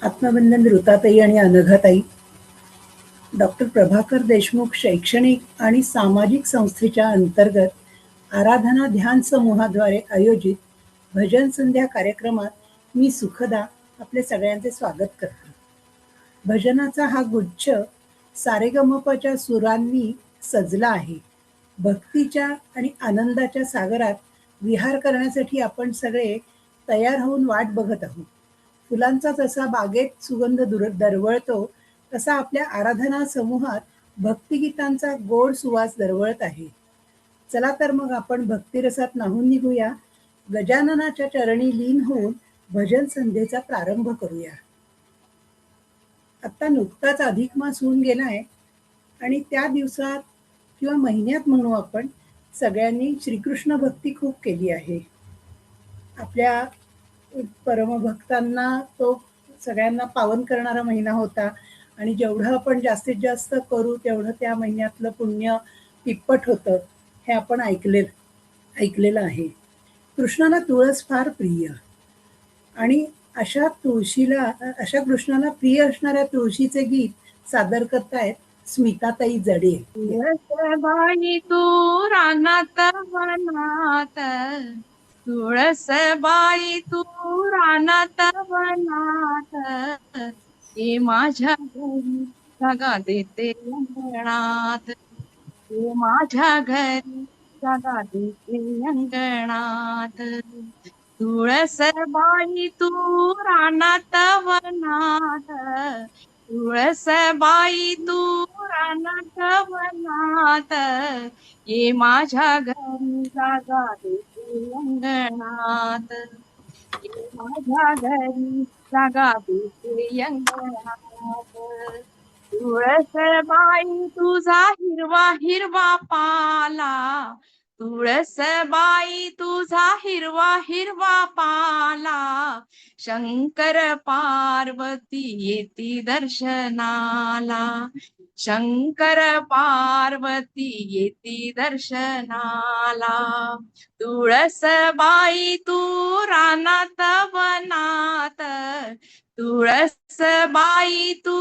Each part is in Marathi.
आत्मबंधन ऋताताई आणि अनघाताई. डॉक्टर प्रभाकर देशमुख शैक्षणिक आणि सामाजिक संस्थेच्या अंतर्गत आराधना ध्यान समूहाद्वारे आयोजित भजन संध्या कार्यक्रमात मी सुखदा आपले सगळ्यांचे स्वागत करते. भजनाचा हा गुच्छ सारेगमपच्या सुरांनी सजला आहे. भक्तीच्या आणि आनंदाच्या सागरात विहार करण्यासाठी आपण सगळे तयार होऊन वाट बघत आहोत. फुलांचा जसा बागेत सुगंध दरवळतो तसा आपल्या आराधना समूहात भक्तिगीतांचा गोड सुवास दरवळत आहे. चला तर मग आपण भक्तिरसात न्हाऊन निघूया. गजाननाच्या चरणी लीन होऊन भजन संध्येचा प्रारंभ करूया. आता नुकताच अधिक मास होऊन गेलाय आणि त्या दिवसात किंवा महिन्यात म्हणू आपण सगळ्यांनी श्रीकृष्ण भक्ती खूप केली आहे. आपल्या परमभक्तांना तो सगळ्यांना पावन करणारा महिना होता आणि जेवढं आपण जास्तीत जास्त करू तेवढं त्या महिन्यातलं पुण्य तिप्पट होतं हे आपण ऐकलेलं आहे. कृष्णाला तुळस फार प्रिय आणि अशा कृष्णाला प्रिय असणाऱ्या तुळशीचे गीत सादर करतायत स्मिताताई जडे. तुळसबाई तू रानात वनात, तुळसबाई तू रानात वनात, ये माझ्या घरी जागा देते अंगणात, ये माझ्या घरी जागा देते अंगणात. तुळसबाई तू रानात वनात, तुळसबाई तू रानात वनात, ये माझ्या घरी जागा देते अंगणात, ये माझ्या घरी जागा देते अंगणात. तुळसबाई तुझा हिरवा हिरवा पाला, तुळसबाई तुझा हिरवा हिरवा पाला, शंकर पार्वती येती दर्शनाला, शंकर पार्वती येती दर्शनाला. तुळसबाई तू रानात वनात, तुळसबाई तू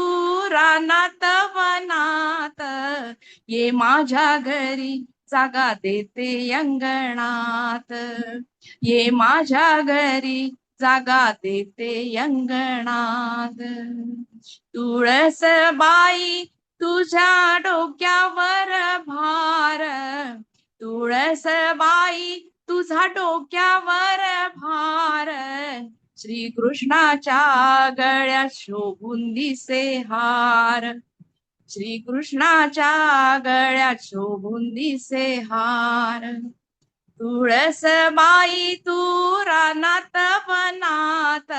रानात वनात, ये माझ्या घरी जागा देते अंगणात, ये माझ्या घरी जागा देते अंगणात. तुळसबाई तुझ्या डोक्यावर भार, तुळसबाई तुझा डोक्यावर भार, श्रीकृष्णाच्या गळ्यात शोभून दिसे हार, श्रीकृष्णाच्या गळ्यात शोभून दिसे हार. तुळसबाई तू रानात वनात,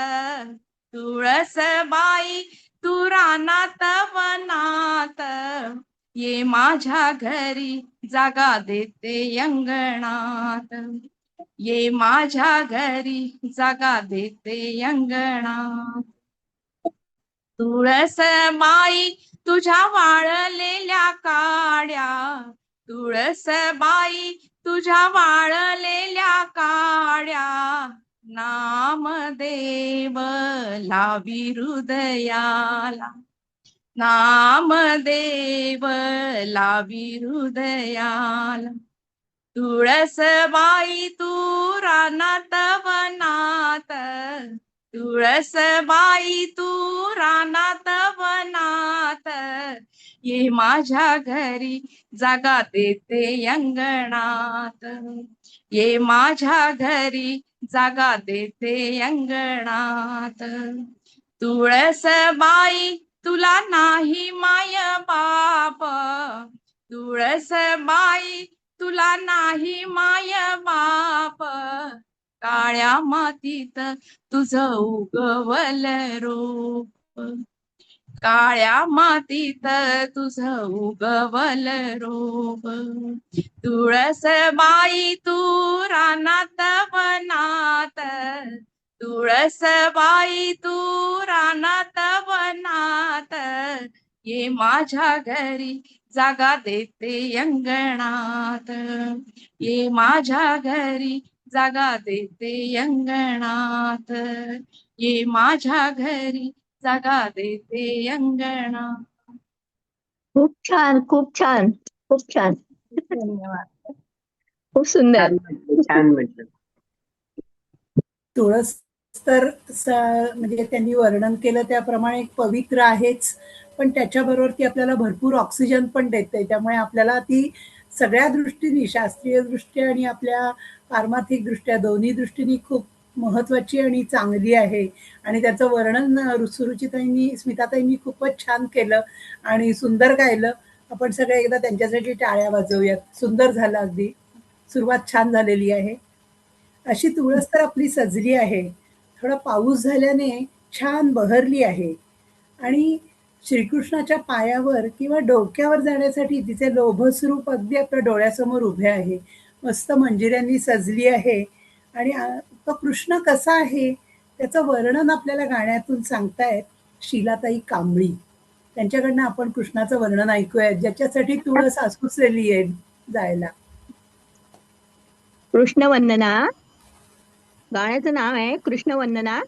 तुळसबाई तू रानात वनात, ये माझ्या घरी जागा देते अंगणात, ये माझ्या घरी जागा देते अंगणात. तुळसबाई तुझ्या वाळलेल्या काड्या, तुळसबाई तुझ्या वाळलेल्या काड्या, नामदेव लावी हृदयाला, नामदेव लावी हृदयाला. तुळसबाई तू रानात वनात, तुळसबाई तू रानात वनात, ये माझ्या घरी जागा देते अंगणात, ये माझ्या घरी जागा देते अंगणात. तुळसबाई तुला नाही माय बाप, तुळसबाई तुला नाही माय बाप, काळ्या मातीत तुझं उगवल रूप, काळ्या मातीत तुझं उगवल रूप. तुळसबाई तू रानात वनात, तुळसबाई तू रानात वनात, ये माझ्या घरी जागा देते अंगणात, ये माझ्या घरी जागा देते अंगणात, ये माझ्या घरी जागा देते अंगणा. खूप छान, खूप छान, खूप छान. धन्यवाद. खूप सुंदर. छान म्हटलं, छान म्हटलं. तुळस तर म्हणजे त्यांनी वर्णन केलं त्याप्रमाणे एक पवित्र आहेच, पण त्याच्याबरोबर ती आपल्याला भरपूर ऑक्सिजन पण देते. त्यामुळे आपल्याला ती सगळ्या दृष्टीने, शास्त्रीय दृष्ट्या आणि आपल्या पारमार्थिक दृष्ट्या दोन्ही दृष्टीने खूप महत्वाची आणि चांगली आहे. आणि त्याचं वर्णन सुरुचिताईंनी, स्मिताताईंनी खूपच छान केलं आणि सुंदर गायलं. आपण सगळे एकदा त्यांच्यासाठी टाळ्या वाजवूयात. सुंदर झालं अगदी. सुरुवात छान झालेली आहे. अशी तुळस तर आपली सजली आहे. थोडा पाऊस झाल्याने छान बहरली आहे आणि श्रीकृष्णाच्या पायावर किंवा डोक्यावर जाण्यासाठी तिचे लोभस्वरूप अगदी आपल्या डोळ्यासमोर उभे आहे. मस्त मंजिऱ्यांनी सजली आहे आणि तो कृष्ण कसा आहे त्याचं वर्णन आपल्याला गाण्यातून सांगतायत शीलाताई कांबळी. त्यांच्याकडनं आपण कृष्णाचं वर्णन ऐकूयात, ज्याच्यासाठी तुळस आसुसलेली आहे जायला. कृष्ण वंदना. गाण्याचं नाव आहे कृष्ण वंदना.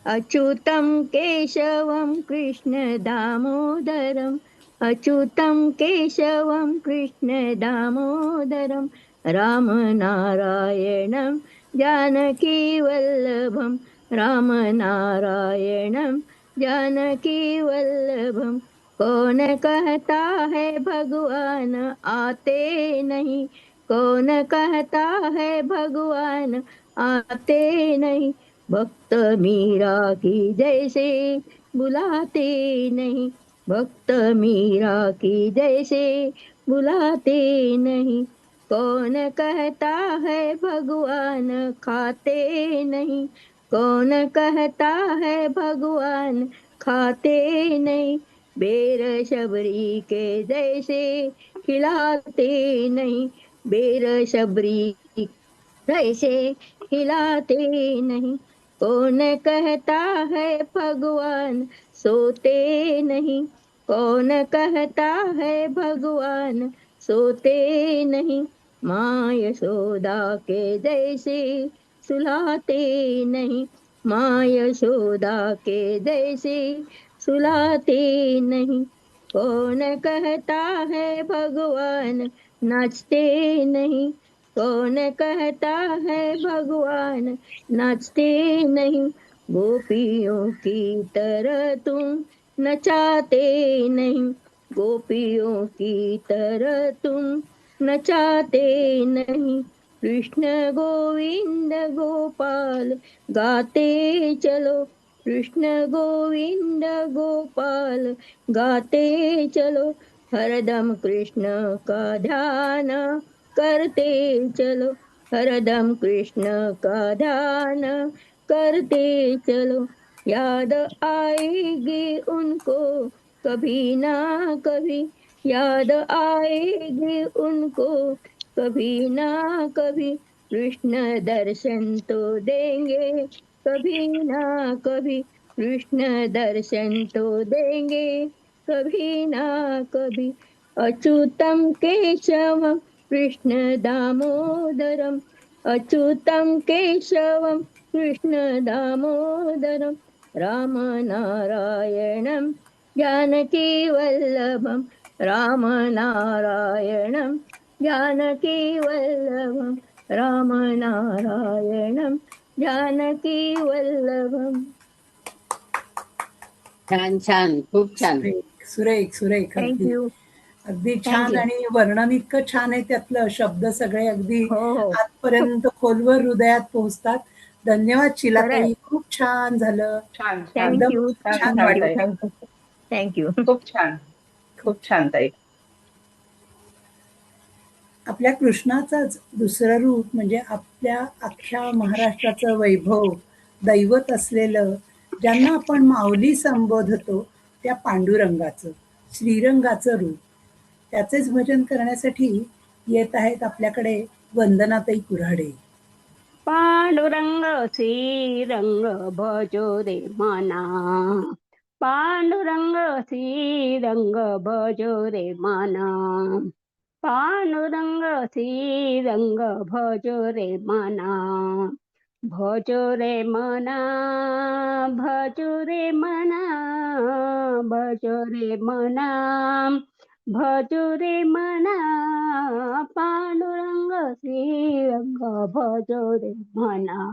अच्युतं केशवं कृष्ण दामोदरम, अच्युतं केशवं कृष्ण दामोदरम, राम नारायणं जानकी वल्लभं, राम नारायणं जानकी वल्लभं. कौन कहता है भगवान आते नहीं, कौन कहता है भगवान आते नहीं, भक्त मीरा की जैसे बुलाते नहीं, भक्त मीरा की जैसे बुलाते नहीं. कौन कहता है भगवान खाते नहीं, कौन कहता है भगवान खाते नहीं, बेर शबरी के जैसे खिलाते नहीं, बेर शबरी जैसे हिलाते नहीं. कौन कहता है भगवान सोते नहीं, कौन कहता है भगवान सोते नहीं, माँ यशोदा के जैसे सुलाते नहीं, माँ यशोदा के जैसे सुलाते नहीं. कौन कहता है भगवान नाचते नहीं, कौन कहता है भगवान नाचते नहीं, गोपियों की तरह तुम नचाते नहीं, गोपियों की तरह तुम नचाते नहीं. कृष्ण गोविंद गोपाल गाते चलो, कृष्ण गोविंद गोपाल गाते चलो, हरदम कृष्ण का ध्यान करते चलो, हरदम कृष्ण का ध्यान करते चलो. याद आएगी उनको कभी ना कभी, याद आएगी उनको कभी ना कभी, कृष्ण दर्शन तो देंगे कभी ना कभी, कृष्ण दर्शन तो देंगे कभी ना कभी. अच्युतम केशवम कृष्ण दामोदरम, अच्युतं केशवं कृष्ण दामोदरम, राम नारायणं जानकी वल्लभं, राम नारायणं जानकी वल्लभं, राम नारायणं जानकी वल्लभं. छान छान, खूप छान. सुरेख सुरेख सुरेख. अगदी थँक्यू. अगदी छान. थँक्यू. आणि वर्णन इतकं छान आहे, त्यातलं शब्द सगळे अगदी हो हो. आतपर्यंत खोलवर हृदयात पोहोचतात. धन्यवाद खरंय. शिलाताई, खूप छान झालं. छान छान एकदम थँक्यू. छान छान छान थँक्यू. ताई. वाटलं. थँक्यू. थँक्यू. खूप छान, खूप छान ताई. आपल्या कृष्णाचंच दुसरं रूप म्हणजे आपल्या अख्ख्या महाराष्ट्राचं वैभव, दैवत असलेलं, ज्यांना आपण माऊली संबोधतो, त्या पांडुरंगाचं, श्रीरंगाचं रूप. त्याचेच भजन करण्यासाठी येत आहेत आपल्याकडे वंदनाताई कुऱ्हाडे. पांडुरंग श्रीरंग भजो रे मना, पांडुरंग श्रीरंग भजो रे मना, पांडुरंग श्रीरंग भजो रे मना, भजो रे मना, भजो रे मना भजो रे मना भजो रे मना पांडुरंग श्रीरंग भजो रे मना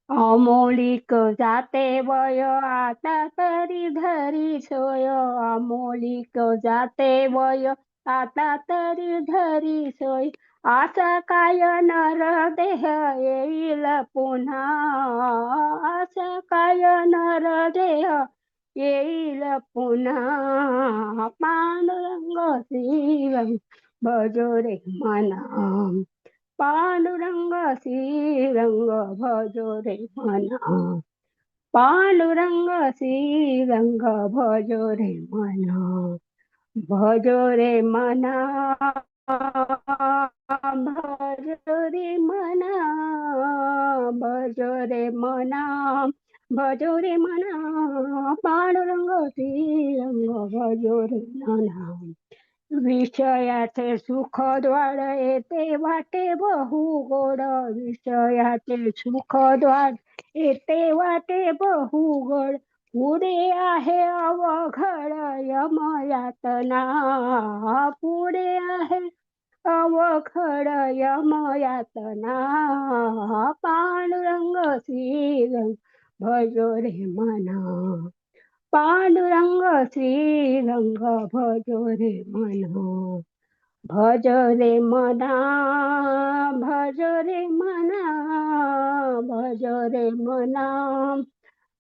अमोलिक जाते वय आता तरी धरी सोय अमोलिक जाते वय आता तरी धरी सोय असा काय नर देह येईल पुन्हा असा काय नर देह येईल पुन्हा पांडुरंग श्रीरंग भजो रे मना पांडुरंग श्रीरंग भजो रे मना पांडुरंग श्रीरंग भजो रे मना भजो रे मना भजो रे मना भजो रे मना भजो रे मना पांडुरंग श्रीरंग भजो रे मना विषयाचे सुख द्वार येते वाटे बहु गोड विषयाचे सुख द्वार येते वाटे बहु गोड पुढे आहे अवघड यमयातना पुढे आहे अवघड यमयातना पांडुरंग श्रीरंग भजो रे मना पांडुरंग श्रीरंग भजो रे मना भज रे मना भज रे मना भज रे मना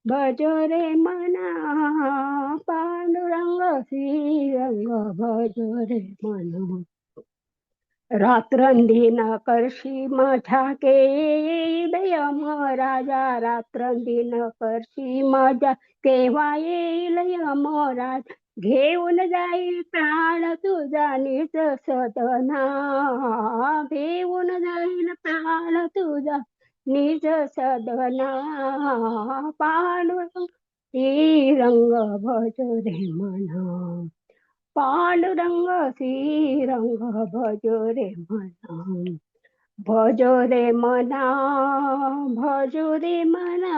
भज रे मना पांडुरंग श्रीरंग भज रे मना रात्रंदिन करशी माझ्या येईल यम राजा रात्रंदिन करशी माझ्या केव्हा येईल यमराज घेऊन जाईल प्राण तुझा निज सदना घेऊन जाईल प्राण तुझा निज सदना पांडुरंग श्रीरंग भज रे मना पांडुरंग श्रीरंग भजो रे मना भजो रे मना भजो रे मना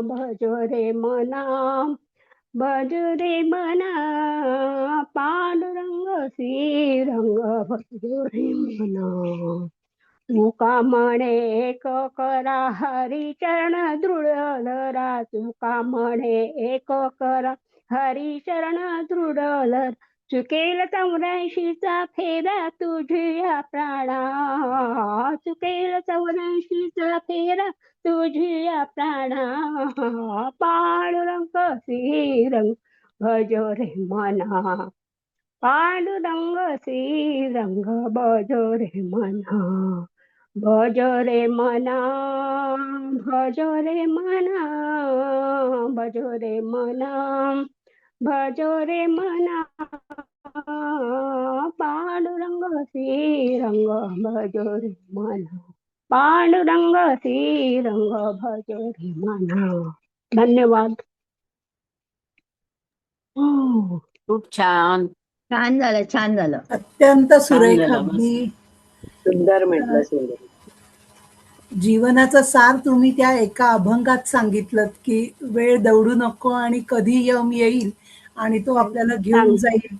भजो रे मना भजो रे मना पांडुरंग श्रीरंग भजो रे मना तुका म्हणे एक करा हरिचरण दृढ धरा तुका म्हणे एक करा हरिचरण दृढ धर चुकेल 84चा फेरा तुझ्या प्राणा चुकेल 84चा फेरा तुझ्या प्राणा पांडुरंग श्रीरंग भजो रे मना पांडुरंग श्रीरंग भजो रे मना भजो रे मना भजो रे मना भजो रे मना भजो रे मना पांडुरंग श्रीरंग भजो रे मना पांडुरंग श्रीरंग भजो रे मना धन्यवाद. खूप छान. छान झालं छान झालं. अत्यंत सुरेख झालं, अगदी सुंदर म्हटलं सुंदर. जीवनाचं सार तुम्ही त्या एका अभंगात सांगितलं की वेळ दौडू नको आणि कधी यम येईल आणि तो आपल्याला घेऊन जाईल.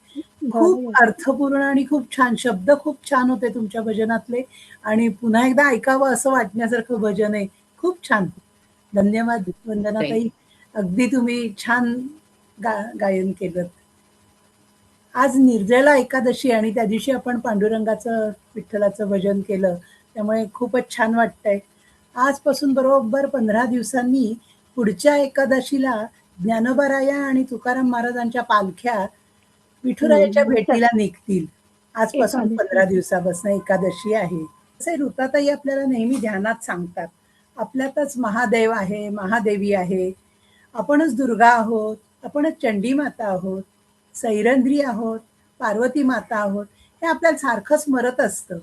खूप अर्थपूर्ण आणि खूप छान शब्द खूप छान होते तुमच्या भजनातले आणि पुन्हा एकदा ऐकावं असं वाटण्यासारखं भजन आहे. खूप छान. धन्यवाद वंदनाताई. अगदी तुम्ही छान गायन केलं. आज निर्जला एकादशी आणि त्या दिवशी आपण पांडुरंगाचं विठ्ठलाचं भजन केलं त्यामुळे खूपच छान वाटतंय. आजपासून बरोबर 15 दिवसांनी पुढच्या एकादशीला ज्ञानोबाराया आणि तुकाराम महाराजांच्या पालख्या विठुरायाच्या भेटीला निघतील. आजपासून 15 दिवसापासून एकादशी आहे. असे ऋताताई आपल्याला नेहमी ध्यानात सांगतात. आपल्यातच महादेव आहे, महादेवी आहे, आपणच दुर्गा आहोत, आपणच चंडी माता आहोत, सैरंध्री आहोत, पार्वती माता आहोत, हे आपल्याला सारखं स्मरत असतं.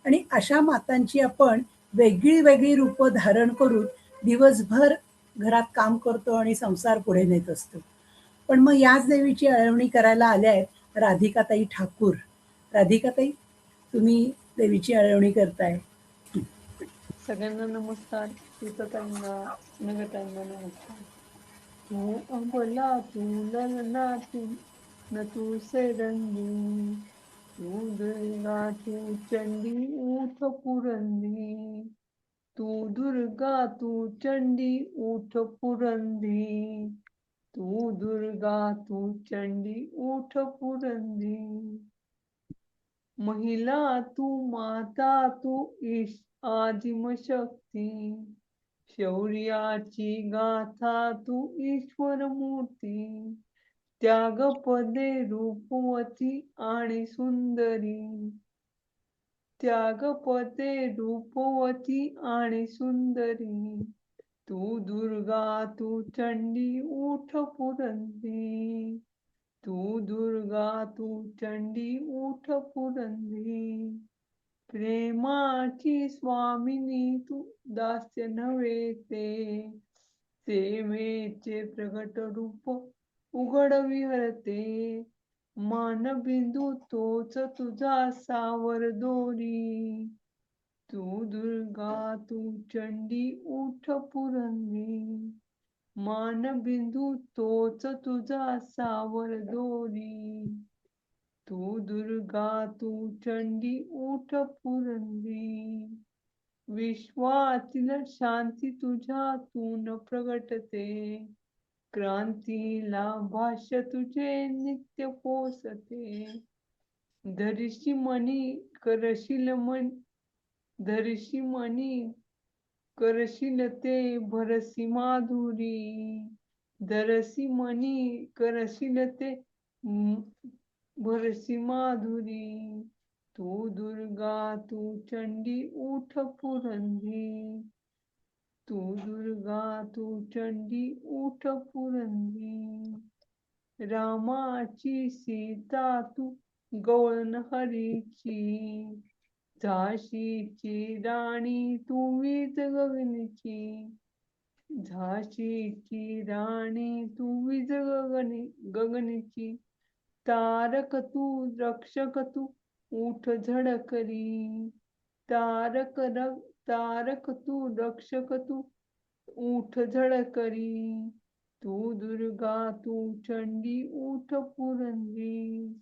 आणि अशा मातांची आपण वेगळी वेगळी रूपं धारण करून दिवसभर घरात काम करतो आणि संसार पुढे नेत असतो. पण मग याच देवीची आळवणी करायला आल्या आहेत राधिकाताई ठाकूर. राधिकाताई, तुम्ही देवीची आळवणी करताय. सगळ्यांना नमस्कार. नगताईंना नमस्कार. तू अबला तू ललना तू न तू सेरंगी, तू दुर्गा तू चंडी उठ पुरंदी, तू दुर्गा तू चंडी उठ पुरंदी, तू दुर्गा तू चंडी उठ पुरंदी. महिला तू माता तू आदिमशक्ती, शौर्याची गाथा तू ईश्वर मूर्ती, त्यागपदे रूपवती आणि सुंदरी, त्यागपदे रूपवती आणि सुंदरी, तू दुर्गा तू चंडी उठ पुरंदी, तू दुर्गा तू चंडी उठ पुरंदी. प्रेमाची स्वामिनी तू दास्य नव्हे ते, सेवेचे प्रगट रूप उघड विहरते, मानबिंदू तोच तुझा सावर दोरी, तू दुर्गा तू चंडी उठ पुरंदी, मानबिंदू तोच तुझा सावर दोरी, तू दुर्गा तू चंडी उठ पुरंदी. विश्वातील शांती तुझ्यातून प्रगटते, क्रांतीला भाष्य तुझे नित्य पोसते, धरिशी मनी करशील मन धरिशी मनी करशील ते भरसी माधुरी, धरसी मनी करशील ते भरसी माधुरी, तू दुर्गा तू चंडी उठ पुरंदी, तू दुर्गा तू चंडी उठ पुरंदी. रामाची सीता तू गवळण हरीची, झाशीची राणी तू वीज गगनीची, झाशीची राणी तू वीज गगनीची, तारक तू रक्षक तू उठ झळकरी, तारक तू रक्षक तू उठ झळकरी, तू दुर्गा तू चंडी उठ पुरंदी,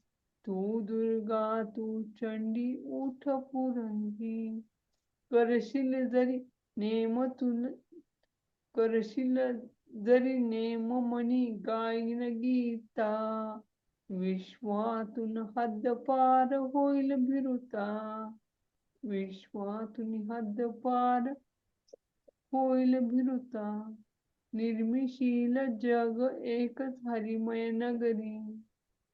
तू दुर्गा तू चंडी उठ पुरंदी. करशील जरी नेम तुन करशील जरी नेम मनी गायन गीता, विश्वातून हद्दपार होईल भिरुता, विश्वातून हद्दपार होईल भिरुता. निर्मिशील जग एकच हरिमय नगरी,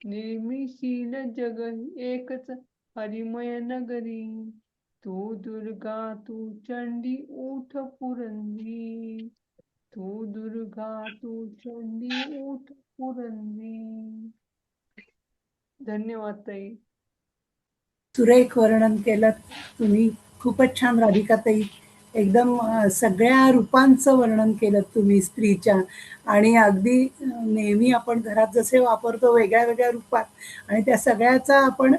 निर्मिशील जग एकच हरिमय नगरी, तू दुर्गा तू चंडी उठ पुरंदी, तू दुर्गा तू चंडी उठ पुरंदी. धन्यवाद ताई. सुरेख वर्णन केलं तुम्ही. खूपच छान राधिकाताई. एकदम सगळ्या रूपांचं वर्णन केलं तुम्ही स्त्रीच्या, आणि अगदी नेहमी आपण घरात जसे वापरतो वेगळ्या वेगळ्या रूपात, आणि त्या सगळ्याचा आपण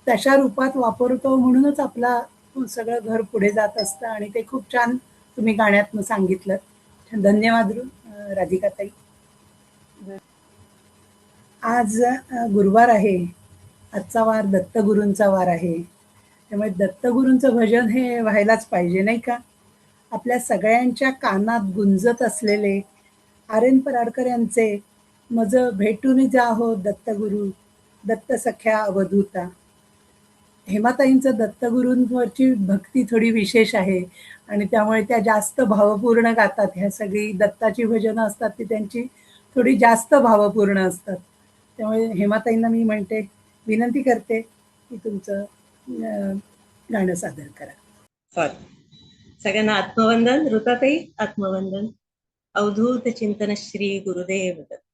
तशा रूपात वापरतो म्हणूनच आपला सगळं घर पुढे जात असतं, आणि ते खूप छान तुम्ही गाण्यातनं सांगितलं. धन्यवाद राधिकाताई. आज गुरुवार आहे. आजचा वार दत्तगुरूंचा वार आहे. त्यामुळे दत्तगुरूंचं भजन हे व्हायलाच पाहिजे, नाही का? आपल्या सगळ्यांच्या कानात गुंजत असलेले आर.एन. पराडकर यांचे मज भेटून जा हो दत्तगुरू, दत्त सख्या अवधूता. हेमाताईंचं दत्तगुरूंवरची भक्ती थोडी विशेष आहे, आणि त्यामुळे त्या जास्त भावपूर्ण गातात. ह्या सगळी दत्ताची भजनं असतात ती त्यांची थोडी जास्त भावपूर्ण असतात. त्यामुळे हेमाताईंना मी म्हणते, विनंती करते की तुमचं गाणं सादर करा. सगळ्यांना आत्मवंदन. ऋताताई आत्मवंदन. अवधूत चिंतन श्री गुरुदेव दत्त.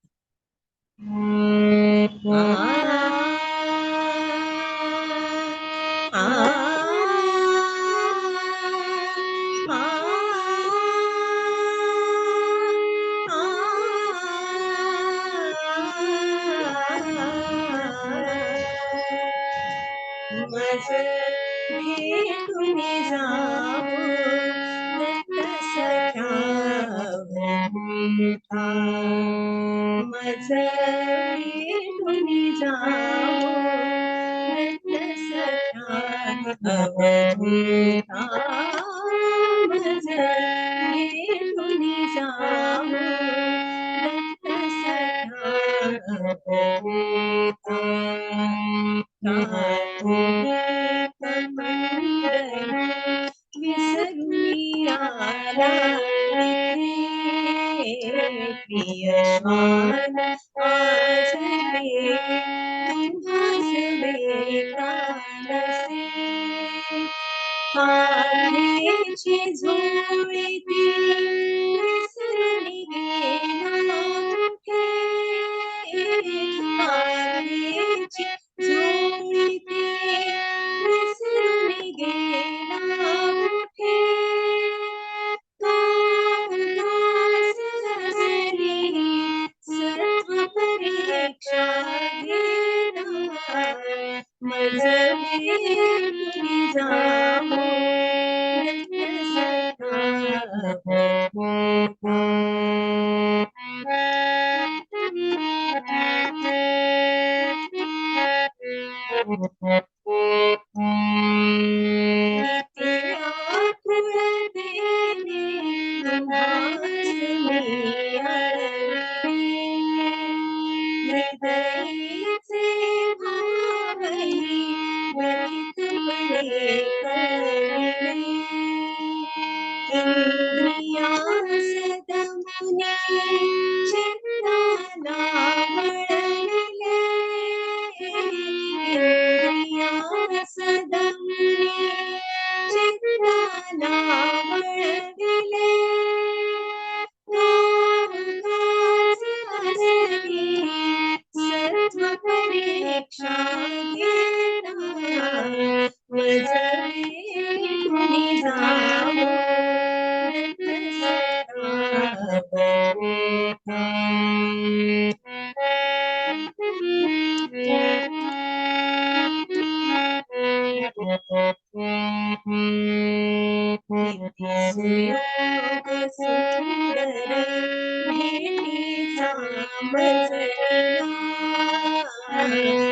भेटून जाऊ दत्त सख्या अवधूता. मज भेटून जावो रत्न सखा अवधूता मज भेटून जावो रत्न सखा अवधूता विसरून आला प्रिय श्वान आज तुम्हास बेतानसे पाण्याची झोळी ती विसरून गेला कुठे पाण्याची झोळी ती विसरून गेला कुठे तो उदास हसरी सत्व परीक्षा घेणार मज भेटून जावो रत्न सखा हृदयीचे भावही व्यथितपणे कळविले इंद्रियास दमुनी चित्ताला वळविले इंद्रियास दमुनी चित्ताला वळविले नामदास हसरी सत्व परीक्षा घेणार मज भेटून जावो रत्न सखा अवधूता सुयोग सुंदर भेटीचा मजला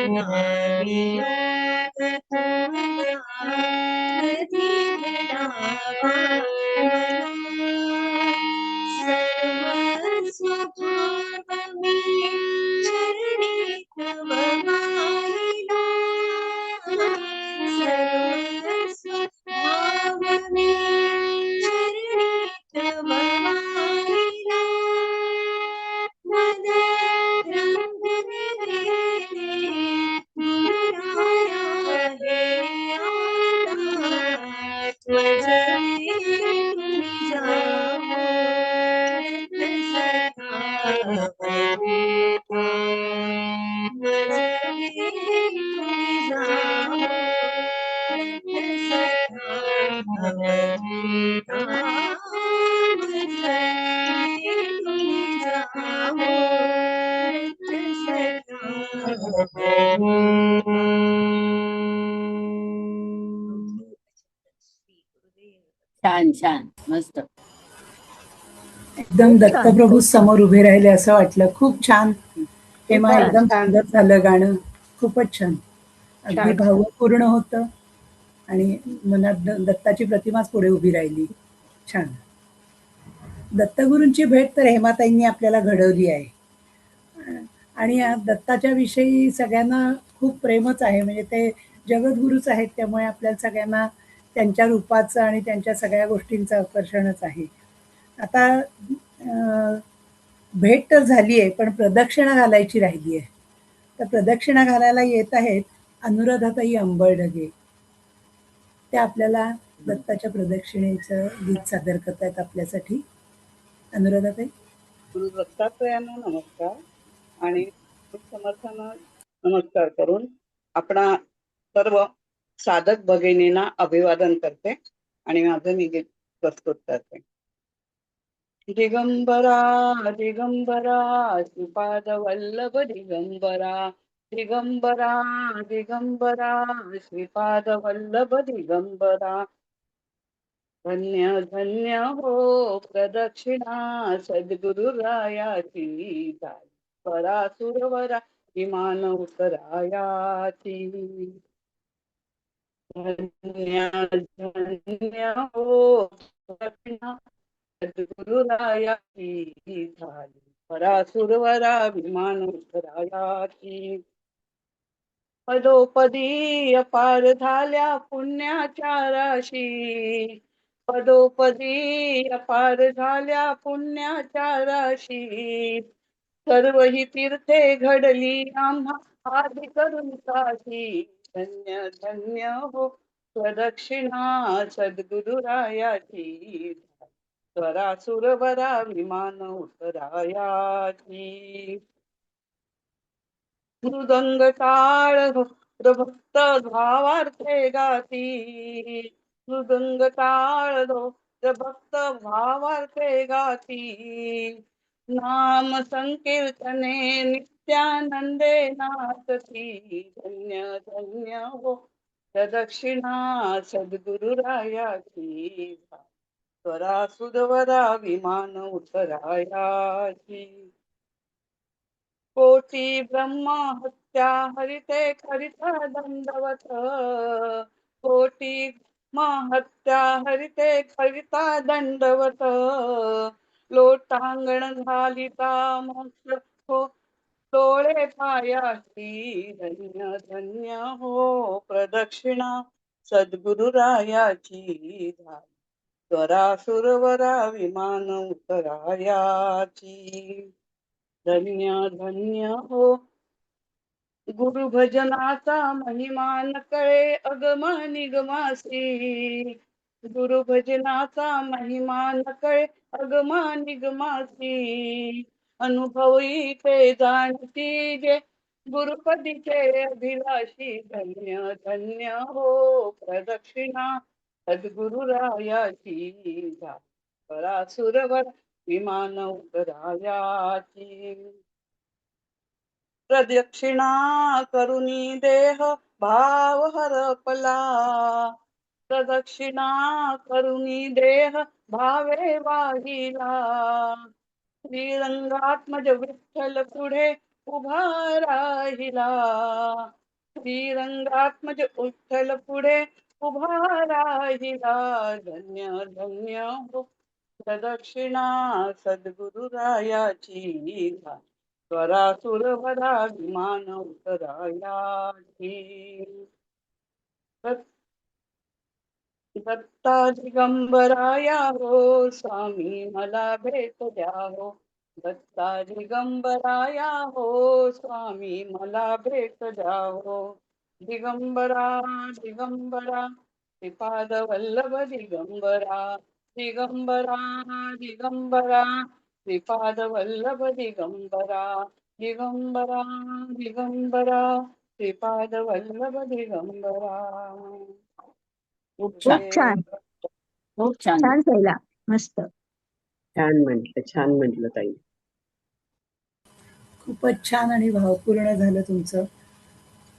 नावियोग तुमचा कधी घडावा सर्वस्व भाव मी चरणी तव मायला सर्वस्व भाव मी चरणी तव मायला मन रंग निवेदे गुरुराया हे आला मज भेटून जावो रत्न सखा अवधूता मज भेटून जावो रत्न सखा अवधूता मज भेटून जावो रत्न सखा अवधूता छान छान मस्त. एकदम दत्तप्रभू समोर उभे राहिले असं वाटलं. खूप छान. हेमा, छान, एकदम छान. सुंदर झालं गाणं. खूपच छान. अगदी छान. भावपूर्ण होतं आणि मनात दत्ताची प्रतिमाच पुढे उभी राहिली. छान. दत्तगुरूंची भेट तर हेमाताईंनी आपल्याला घडवली आहे आणि या दत्ताच्या विषयी सगळ्यांना खूप प्रेमच आहे. म्हणजे ते जगद्गुरूच आहेत, त्यामुळे आपल्याला सगळ्यांना त्यांच्या रूपाचं आणि त्यांच्या सगळ्या गोष्टींचं आकर्षणच आहे. आता भेट तर झाली आहे, पण प्रदक्षिणा घालायची राहिली आहे. तर प्रदक्षिणा घालायला येत आहेत अनुराधाताई अंबळढगे. त्या आपल्याला दत्ताच्या प्रदक्षिणेचं गीत सादर करतायत आपल्यासाठी. अनुराधाताई. गुरु दत्तात्रयांना नमस्कार आणि समर्थांना नमस्कार करून आपणा सर्व साधक भगिनींना अभिवादन करते आणि माझं मी गीत प्रस्तुत करते. दिगंबरा दिगंबरा श्रीपाद वल्लभ दिगंबरा दिगंबरा दिगंबरा श्रीपाद वल्लभ दिगंबरा धन्य धन्य हो प्रदक्षिणा सद्गुरु रायाची झाली. परासुरवरा विमान उतरायाची. धन्य धन्य हो सद्गुरुरायाची झाली. परासुरवरा विमान उतरायाची. पदोपदी अपार झाल्या पुण्याच्या राशी. पदोपदी अपार झाल्या पुण्याच्या राशी. सर्व ही तीर्थे घडली आम्हा आदि करून काशी. धन्य धन्य हो प्रदक्षिणा सद्गुरुरायाची. स्वरासुरवरा विमान उतरायाची. मृदंग टाळ हो प्रभक्त भावार्थे गाती. मृदंग टाळ हो प्रभक्त भावार्थे गाती. नाम संकीर्तने नित्यानंदे नाचती. धन्य धन्य हो प्रदक्षिणा सद्गुरुरायाची. स्वरासुरवरा विमान उतरायाची. कोटी ब्रह्म हत्या हरिते खरित दंडवत. कोटी हत्या हरिते खरिता दंडवत. लोटांगण घालिता मोक्ष हो डोळे पायाची. धन्य धन्य हो प्रदक्षिणा सद्गुरुरायाची. स्वरासुरवरा विमान उतरायाची. धन्य धन्य हो गुरु भजनाचा महिमा न कळे अगम निगमासी. गुरु भजनाचा महिमा न कळे अगमा निगमासी. अनुभवी ते जाणती जे गुरुपदीचे अभिलाषी. धन्य धन्य हो प्रदक्षिणा सद्गुरुरायाची. परासुरवर विमान उतरायाची. प्रदक्षिणा करुणी देह भाव हरपला. प्रदक्षिणा करुणी देह भावे वाहिला. श्रीरंगात्मज विठ्ठल पुढे उभा राहिला. श्रीरंगात्मज विठ्ठल पुढे उभा राहिला. धन्य धन्य हो प्रदक्षिणा सद्गुरुरायाची. स्वरासुरवरा विमान उतरायाची. दत्ता दिगंबराया हो स्वामी मला भेट द्या हो. दत्ता दिगंबराया हो स्वामी मला भेट द्या हो. दिगंबरा दिगंबरा श्रीपाद वल्लभ दिगंबरा. दिगंबरा दिगंबरा श्रीपाद वल्लभ दिगंबरा. दिगंबरा दिगंबरा श्रीपाद वल्लभ दिगंबरा. खूप छान खूप छान. छान शैला, मस्त. छान म्हटलं ताई. खूपच छान आणि भावपूर्ण झालं तुमचं.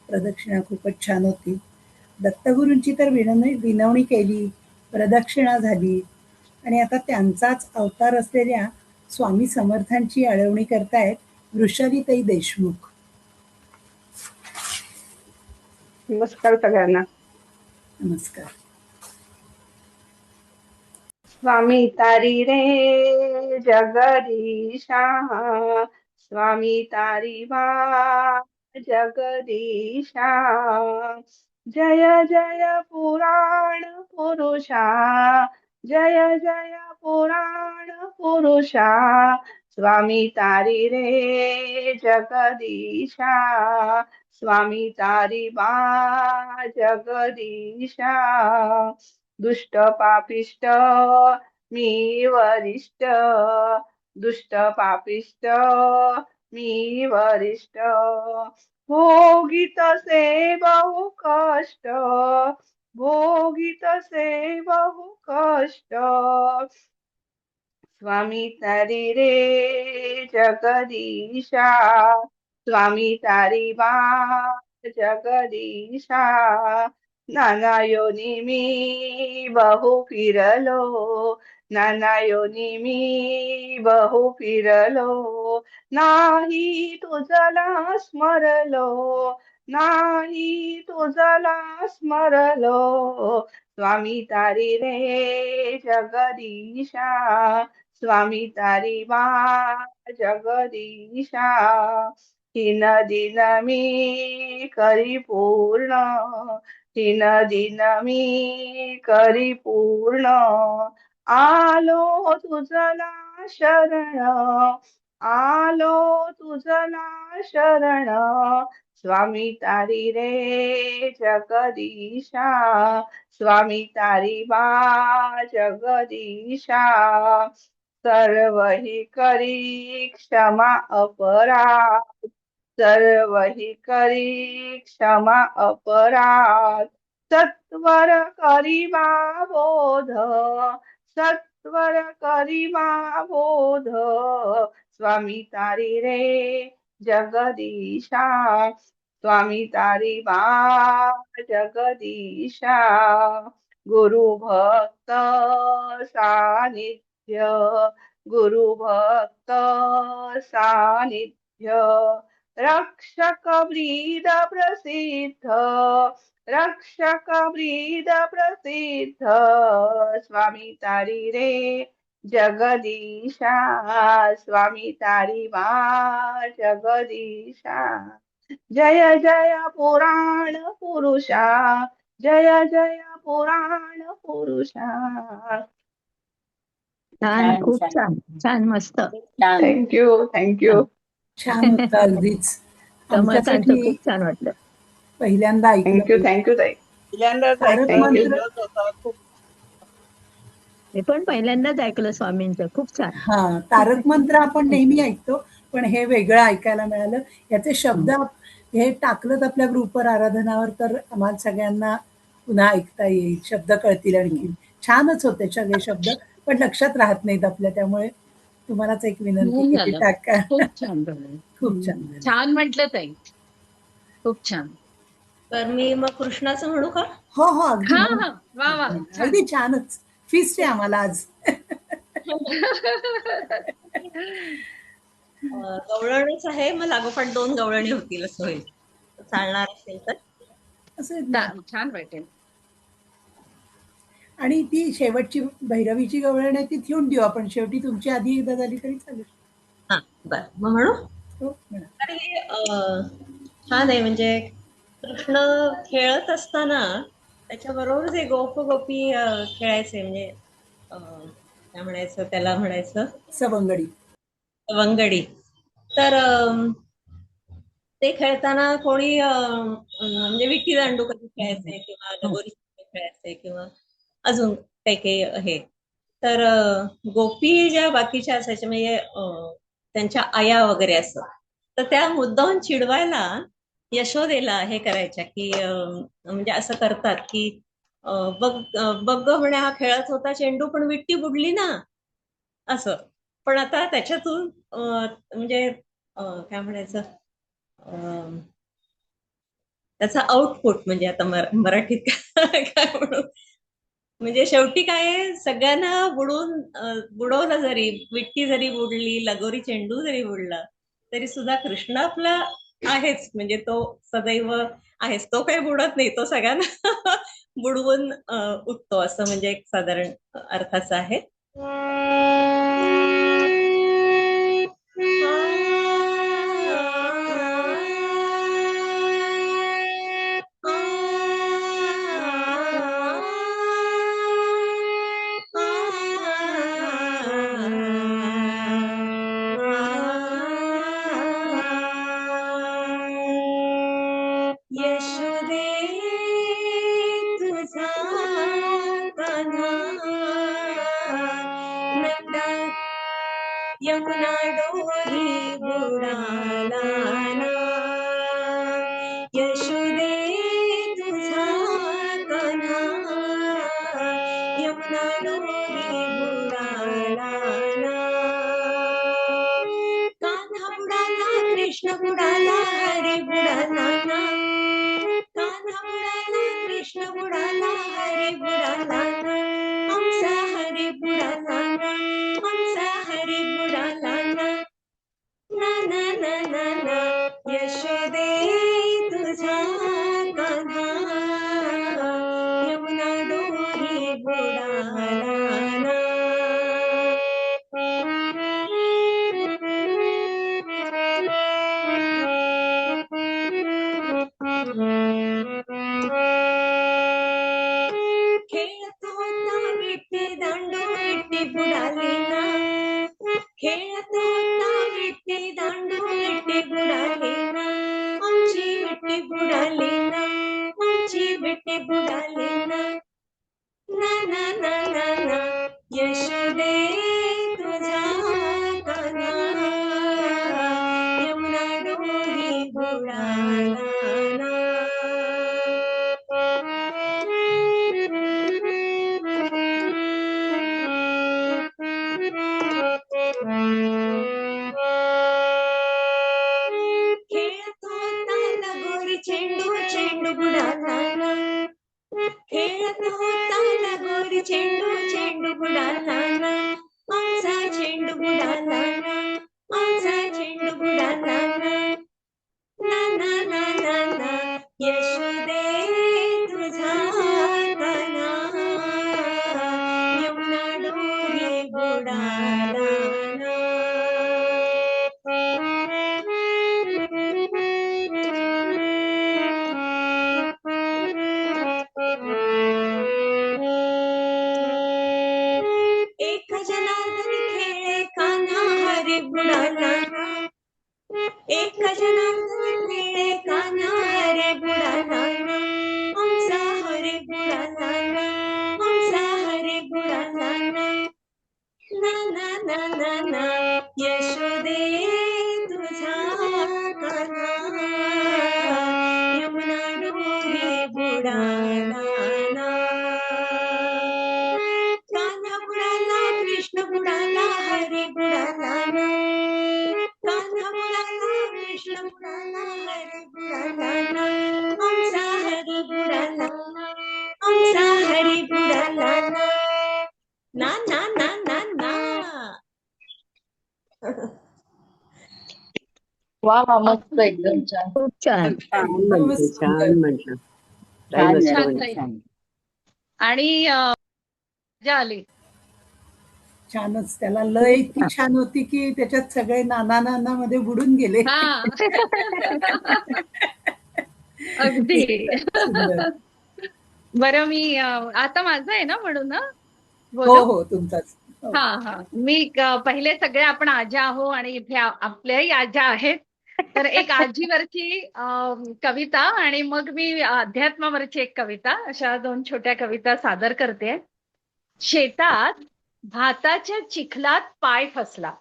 प्रदक्षिणा खूपच छान होती. दत्तगुरूंची तर विनवणी केली, प्रदक्षिणा झाली आणि आता त्यांचाच अवतार असलेल्या स्वामी समर्थांची आळवणी करतायत वृषालीताई देशमुख. नमस्कार सगळ्यांना. नमस्कार. स्वामी तारी रे जगदीशा. स्वामी तारी वा जगदीशा. जय जय पुराण पुरुषा. जय जय पुराण पुरुषा. स्वामी तारी रे जगदीशा. स्वामी तारी बा जगदीशा. दुष्ट पापिष्ट मी वरिष्ठ. दुष्ट पापिष्ट मी वरिष्ठ. भोगितसे बहु कष्ट. भोगितसे बहु कष्ट. स्वामी तारी रे जगदीशा. स्वामी तारी बा जगदीशा. नाना योनी मी बहु फिरलो. नाना योनी मी बहु फिरलो, नाही तुझला स्मरलो, नाही तुझला स्मरलो. स्वामी तारी रे जगदीशा, स्वामी तारी मा जगदीशा. तीन दिन मी करी पूर्ण, तीन दिन मी करी पूर्ण. आलो तुझला शरण, आलो तुझला शरण. स्वामी तारी रे जगदीशा, स्वामी तारी बा जगदीशा. सर्व हि करी क्षमा अपराध, सर्व हि करी क्षमा अपराध. सत्वर करीबा बोध, सत्वर करीबा बोध. स्वामी तारी रे जगदीशा, स्वामी तारी बा जगदीशा. गुरु भक्त सानिध्य, गुरु भक्त सानिध्य. रक्षक ब्रीद प्रसिद्ध, रक्षक ब्रीद प्रसिद्ध. स्वामी तारी रे जगदीशा, स्वामी तारी मा जगदीशा. जय जय पुराण पुरुषा, जय जय पुराण पुरुषा. छान, छान खूप छान छान, छान, मस्त. छान. Thank you thank you. छान होतं अगदीच. कमळकांत आमच्यासाठी खूप छान वाटलं. पहिल्यांदा ऐकलं थँक्यू मी. थँक्यू ताई. पहिल्यांदाच तारक थँक्यू. मंत्र मी पण पहिल्यांदाच ऐकलं स्वामींचं. खूप छान. हा, तारक मंत्र आपण नेहमी ऐकतो, पण हे वेगळं ऐकायला मिळालं. याचे शब्द हे टाकलं आपल्या ग्रुपवर, आराधनावर, तर आम्हाला सगळ्यांना पुन्हा ऐकता येईल, शब्द कळतील आणखी. छानच होते सगळे शब्द, पण लक्षात राहत नाहीत आपल्या, त्यामुळे तुम्हालाच एक विनंती छान की झालं. टाका. खूप छान झालं. खूप छान झालं. छान म्हटलं ताई. खूप छान. तर मी मग कृष्णाचं म्हणू का? हो हो, अगदी हा म्हणून. हा, वा वा, छान. अगदी छानच. फीस्ट आहे आम्हाला आज. गवळणच आहे, मग लागोपाठ 2 गवळणी होतील असं होईल. चालणार असेल तर. असं छान वाटेल. आणि ती शेवटची भैरवीची गवळण आहे ती ठेवून देऊ आपण, शेवटी तुमची आधी एकदा झाली तरी चालेल. हा, बर, मग म्हणू. हो, म्हणा. तर हे छान आहे. म्हणजे कृष्ण खेळत असताना त्याच्याबरोबर जे गोप गोपी खेळायचे, म्हणजे काय म्हणायचं त्याला, म्हणायचं सवंगडी. वंगडी. तर ते खेळताना कोणी म्हणजे विटी दांडू कधी खेळायचे, किंवा लगोरी खेळायचे, किंवा अजून काही काही हे. तर गोपी ज्या बाकीच्या असायच्या, म्हणजे त्यांच्या आया वगैरे असं, तर त्या मुद्दाहून चिडवायला यशोदेला हे करायच्या, की म्हणजे असं करतात की बघ बघ गं म्हणे, हा खेळत होता चेंडू, पण विट्टी बुडली ना, असं. पण आता त्याच्यातून म्हणजे काय म्हणायचं, त्याचा आउटपुट म्हणजे आता मराठीत काय म्हणू, म्हणजे शेवटी काय आहे, सगळ्यांना बुडवलं जरी, विट्टी जरी बुडली, लगोरी चेंडू जरी बुडला, तरी सुद्धा कृष्ण आपला आहेच. म्हणजे तो सदैव आहेच, तो काही बुडत नाही, तो सगळ्यांना बुडवून उठतो, असं म्हणजे एक साधारण अर्थाचं आहे. यशोदे तुझा कान्हा नंदा यमुना डोरी बुडाला ना. यशोदे तुझा कान्हा यमुना डोरी बुडाला ना. कान्हा बुडाला, कृष्ण बुडाला, हरी बुडाला ना. कान्हा बुडाला, कृष्ण बुडाला, हरी बुडाला ना. आमचा हरी बुडाला ना ना ना यशोदे तुझा कान्हा यमुना डोही बुडाला ना. खेळत होता विटी दांडू विटी बुडाली ना. खेळत होता विटी दांडू विटी बुडाली ना. आमची विटी बुडाली ना. आमची विटी बुडाली ना. ना ना ना ना ना यशोदे तुझा कान्हा यमुना डोही बुडाला ना. खेळत होता लगोरी चेंडू चेंडू बुडाला ना. खेळत होता लगोरी चेंडू चेंडू बुडाला ना. आमचा चेंडू बुडाला ना. आमचा चेंडू बुडाला ना. ना ना ना ना ना यशोदे तुझा कान्हा यमुना डोही बुडाला ना. एक जनार्दन खेळे कान्हा हरी बुडाला ना. एक जनार्दन खेळे कान्हा हरी बुडाला ना. आमचा हरी बुडाला ना. आमचा हरी बुडाला ना. ना ना ना ना ना यशोदे तुझा कान्हा यमुना डोही बुडाला ना. कान्हा बुडाला कृष्ण बुडाला हरी बुडाला ना. कान्हा बुडाला कृष्ण बुडाला हरी बुडाला ना. आमचा हरी बुडाला ना. आमचा हरी बुडाला ना. ना ना ना ना ना. वा वा मस्त एकदम छान. खूप छान. छान म्हटलं छान म्हटलं ताई, मस्त छान म्हटलं. ताई. आणि मजा आली. छानच. त्याला लय इतकी छान होती की त्याच्यात सगळे नाना नाना मध्ये बुडून गेले. हा अगदी. सुंदर. बरं मी आता माझं आहे ना म्हणून ना हो बोलू. हो तुमचाच. हो. हा हा मी पहिले सगळे आपण आजा आहो आणि इथे आपल्याही आजा आहेत. तर एक आजीवरची कविता आणि मग मी अध्यात्मावरची एक कविता, अशा 2 छोट्या कविता सादर करते. शेतात भाताच्या चिखलात पाय फसला.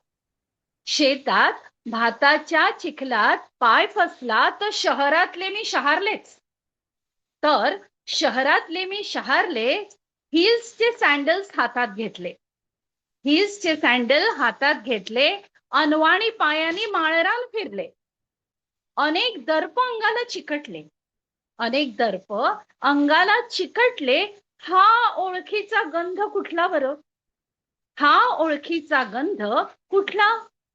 शेतात भाताच्या चिखलात पाय फसला तर शहरातले मी शहारलेच. तर शहरातले मी शहारले हिल्सचे सँडल्स हातात घेतले. हिल्सचे सँडल हातात घेतले, अनवाणी पायाने माळरान फिरले. अनेक दर्प अंगाला चिकटले. अनेक दर्प अंगाला चिकटले. हा ओळखीचा गंध कुठला बरं? हा ओळखीचा गंध कुठला?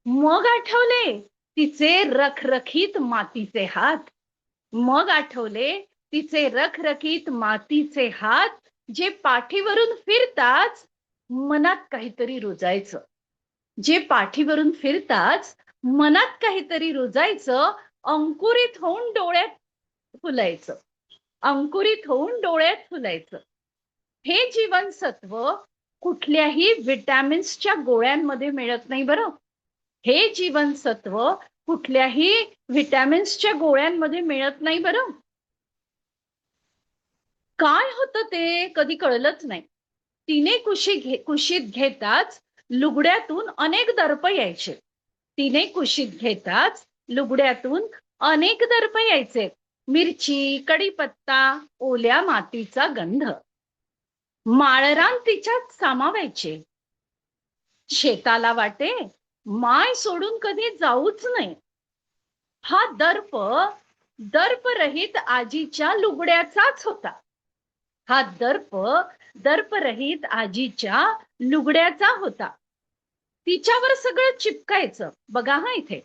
मग आठवले तिचे रखरखीत मातीचे हात. मग आठवले तिचे रखरखीत मातीचे हात, जे पाठीवरून फिरताच मनात काहीतरी रुजायचं. जे पाठीवरून फिरताच मनात काहीतरी रुजायचं. अंकुरित होऊन डोळ्यात फुलायचं. अंकुरित होऊन डोळ्यात फुलायचं. हे जीवनसत्व कुठल्याही विटॅमिन्सच्या गोळ्यांमध्ये मिळत नाही बरं. हे जीवनसत्व कुठल्याही विटॅमिन्सच्या गोळ्यांमध्ये मिळत नाही बरं. काय होतं ते कधी कळलंच नाही. तिने कुशीत घेताच लुगड्यातून अनेक दर्प यायचे. तिने कुशीत घेताच लुगड्यातून अनेक दर्प यायचे. मिरची, कढीपत्ता, ओल्या मातीचा गंध. माळरान तिच्यात सामावायचे. शेताला वाटे माय सोडून कधी जाऊच नाही. हा दर्परहित आजीच्या लुगड्याचाच होता. हा दर्परहित आजीच्या लुगड्याचा होता. तिच्यावर सगळं चिपकायचं. बघा हा इथे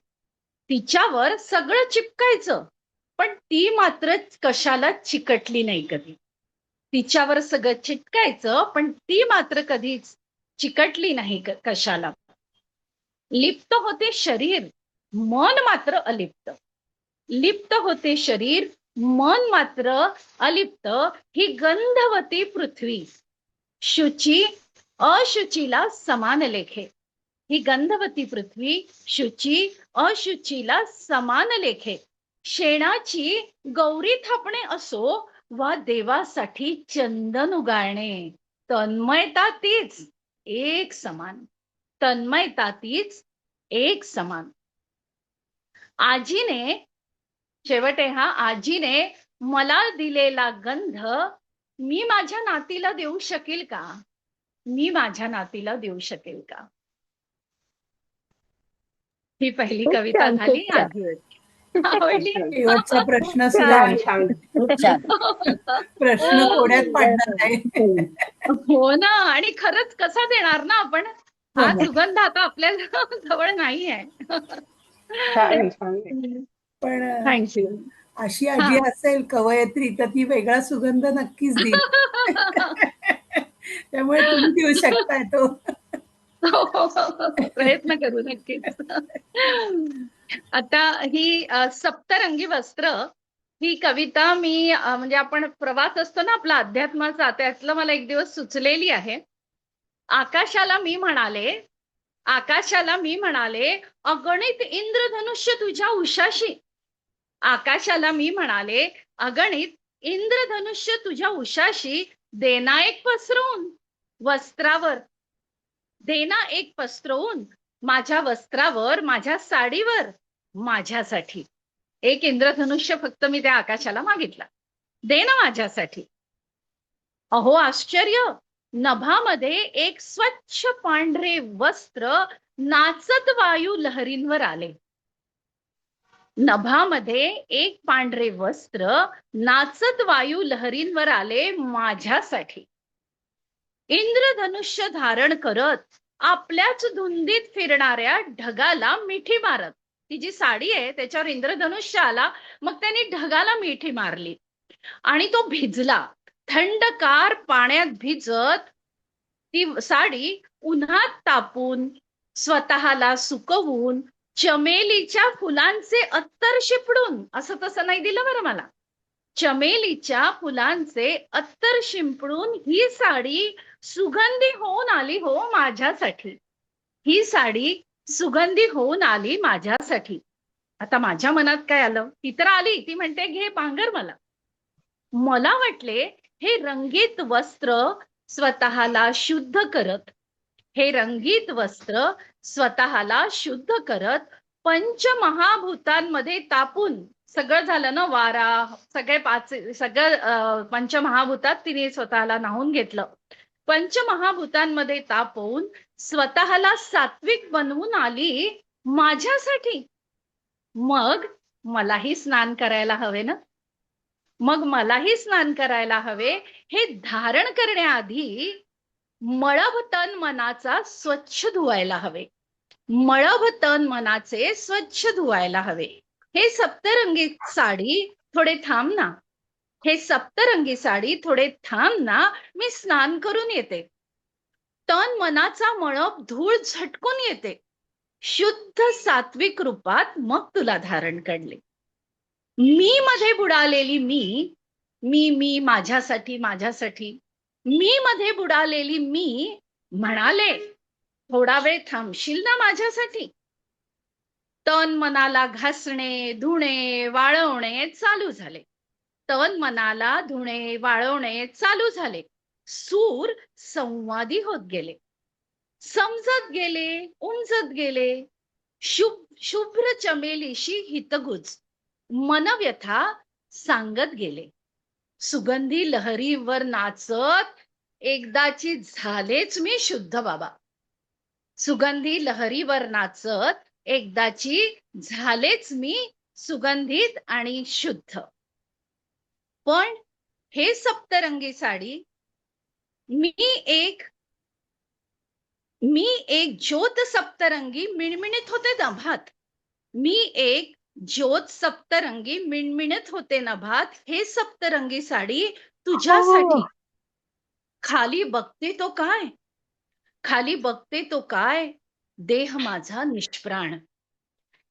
तिच्यावर सगळं चिपकायचं, पण ती मात्र कशाला चिकटली नाही कधी. तिच्यावर सगळं चिटकायचं, पण ती मात्र कधीच चिकटली नाही कशाला. लिप्त होते शरीर, मन मात्र अलिप्त. लिप्त होते शरीर, मन मात्र अलिप्त. ही गंधवती पृथ्वी, शुची अशुचीला समान लेखे. ही गंधवती पृथ्वी, शुची अशुचीला समान लेखे. शेणाची गौरी थापणे असो वा देवासाठी चंदन उगाळणे, तन्मयता तीच एक समान. तन्मयता तीच एक समान. आजीने, शेवटे हा, आजीने मला दिलेला गंध मी माझ्या नातीला देऊ शकेल का? मी माझ्या नातीला देऊ शकेल का? ही पहिली खूप कविता छान, झाली. खूप छान. आजी आवडली. शेवटचा प्रश्न सुद्धा छान आहे. छान. खूप छान. प्रश्न कोड्यात पाडणार नाही. हो ना, आणि खरंच कसा देणार ना आपण? हा सुगंध आता आपल्या जवळ नाही आहे. छान छान. पण थँक्यू. अशी आजी असेल कवयित्री तर ती वेगळा सुगंध नक्कीच देईल. त्यामुळे तुम्ही देऊ शकताय तो. प्रयत्न करू नक्कीच. आता ही सप्तरंगी वस्त्र ही कविता मी म्हणजे आपण प्रवास असतो ना आपला अध्यात्माचा, त्यातलं मला एक दिवस सुचलेली आहे. आकाशाला मी म्हणाले, आकाशाला मी म्हणाले, अगणित इंद्रधनुष्य तुझ्या उशाशी. आकाशाला मी म्हणाले, अगणित इंद्रधनुष्य तुझ्या उशाशी. देना एक पसरवून वस्त्रावर, देना एक पसरवून माझ्या वस्त्रावर, माझ्या साडीवर, माझ्यासाठी. एक इंद्रधनुष्य फक्त मी त्या आकाशाला मागितला, दे ना माझ्यासाठी. अहो आश्चर्य, नभामध्ये एक स्वच्छ पांढरे वस्त्र नाचत वायू लहरींवर आले. नभामध्ये एक पांढरे वस्त्र नाचत वायू लहरींवर आले माझ्यासाठी. इंद्रधनुष्य धारण करत आपल्याच धुंदीत फिरणाऱ्या ढगाला मिठी मारत. ती जी साडी आहे त्याच्यावर इंद्रधनुष्य आला, मग त्यांनी ढगाला मिठी मारली आणि तो भिजला. थंडकार पाण्यात भिजत ती साडी उन्हात तापून, स्वतःला सुकवून, चमेलीच्या फुलांचे अत्तर शिपडून, असं तसं नाही दिलं बरं मला, चमेलीच्या फुलांचे अत्तर शिंपडून ही साडी सुगंधी होऊन आली हो माझ्यासाठी. ही साडी सुगंधी होऊन आली माझ्यासाठी. आता माझ्या मनात काय आलं, ती तर आली, ती म्हणते घे पांघर मला. मला वाटले हे रंगीत वस्त्र स्वतःला शुद्ध करत, हे रंगीत वस्त्र स्वतःला शुद्ध करत पंचमहाभूतांमध्ये तापून, सगळं झालं ना, वारा, सगळं पंचमहाभूतात तिने स्वतःला न्हावून घेतलं. पंचमहाभूतांमध्ये तापवून स्वतःला सात्विक बनवून आली माझ्यासाठी. मग मलाही स्नान करायला हवे ना, मग मलाही स्नान करायला हवे. हे धारण करण्याआधी मळभ तन मनाचा स्वच्छ धुवायला हवे, मळभ तन मनाचे स्वच्छ धुवायला हवे. हे सप्तरंगी साडी थोडे थांब ना, हे सप्तरंगी साडी थोडे थांब ना, मी स्नान करून येते. तन मनाचा मळभ धूळ झटकून येते. शुद्ध सात्विक रूपात मग तुला धारण करले. मी मध्ये बुडालेली मी माझ्यासाठी, माझ्यासाठी, मी मध्ये बुडालेली मी म्हणाले, थोडा वेळ थांबशील ना माझ्यासाठी. तन मनाला घासणे, धुणे, वाळवणे चालू झाले. तन मनाला धुणे, वाळवणे चालू झाले. सूर संवादी होत गेले, समजत गेले, उमजत गेले. शुभ्र चमेलीशी हितगुज मनव्यथा सांगत गेले. सुगंधी लहरीवर नाचत एकदाची झालेच मी शुद्ध बाबा. सुगंधी लहरीवर नाचत एकदाची झालेच मी सुगंधित आणि शुद्ध. पण हे सप्तरंगी साडी मी एक ज्योत सप्तरंगी मिणमिणीत होते नभात. मी एक ज्योत सप्तरंगी मिणमिणत होते नभात, हे सप्तरंगी साडी तुझ्यासाठी. खाली बघते तो काय, खाली बघते तो काय, देह माझा निष्प्राण,